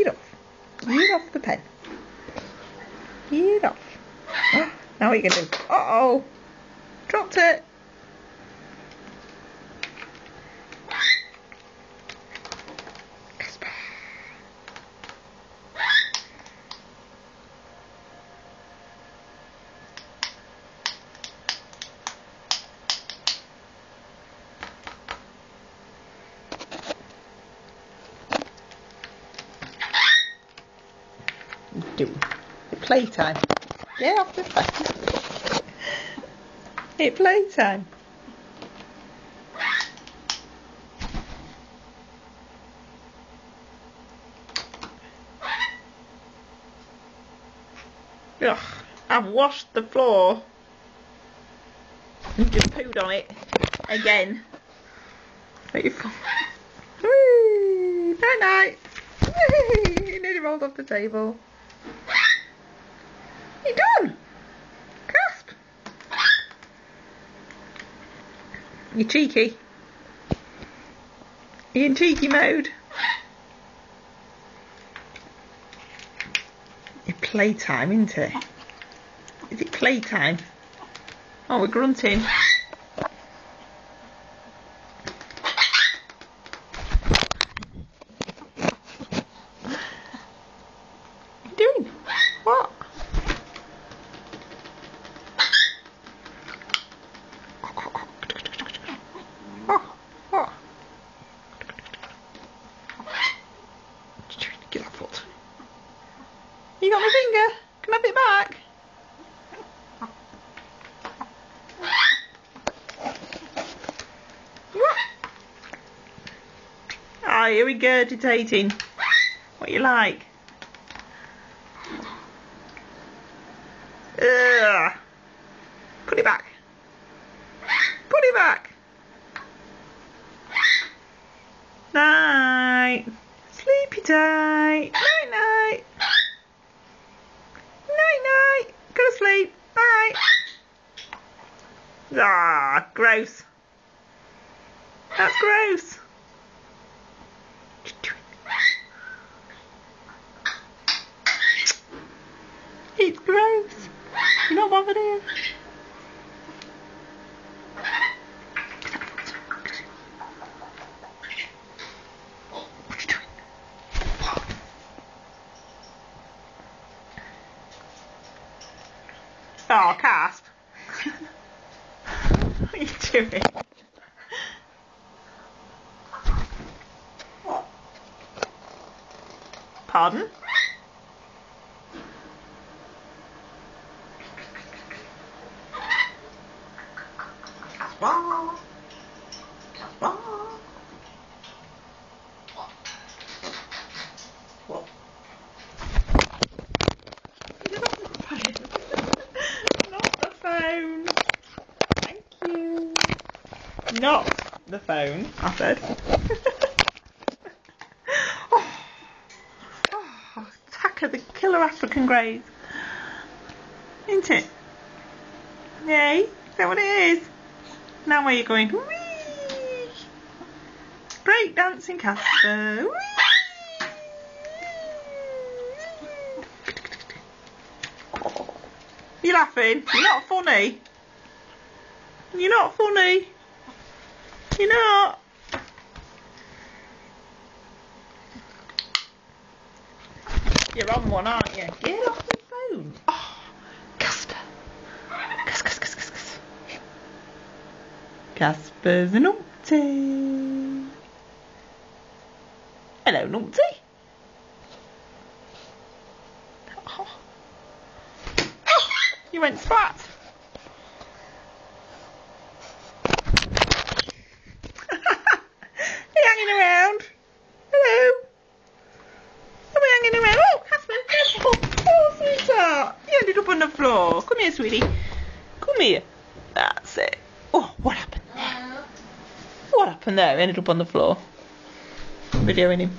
Get off. Get off the pen. Get off. Oh, now what are you going to do? Uh-oh. Dropped it. Casper. Do playtime. Get off the phone. It's playtime. Ugh, I've washed the floor and just pooed on it again. Wee, night night. Wee, nearly rolled off the table. You done? Casp. You cheeky. You in cheeky mode? It's playtime, isn't it? Is it playtime? Oh, we're grunting. What are you doing? What? What? Get that foot. You got my finger? Can I have it back? Ah, you're regurgitating. What you like? Ugh. Put it back. Put it back. Night. Sleepy tight. Night night. Night night. Go to sleep. Night. Ah, gross. That's gross. It's gross. You're not bothered here. What are you doing? Oh, Casp. What are you doing? Pardon? Casper. Casper. What? Not the phone. Thank you. Not the phone, I said. Attack of the killer African greys. Isn't it? Yay? Is that what it is? Now where are you going? Whee! Break dancing Casper. Whee! You laughing? You're not funny. You're not funny. You're not. You're on one, aren't you? Get off the phone. Oh, Casper. Casper's a numpty. Hello, numpty. Oh. You went splat. Are you hanging around? Hello. Are we hanging around? Oh, Casper, careful. Oh, sweetheart. You ended up on the floor. Come here, sweetie. Come here. That's it. Oh, what happened there? What happened there? Ended up on the floor. I'm videoing him.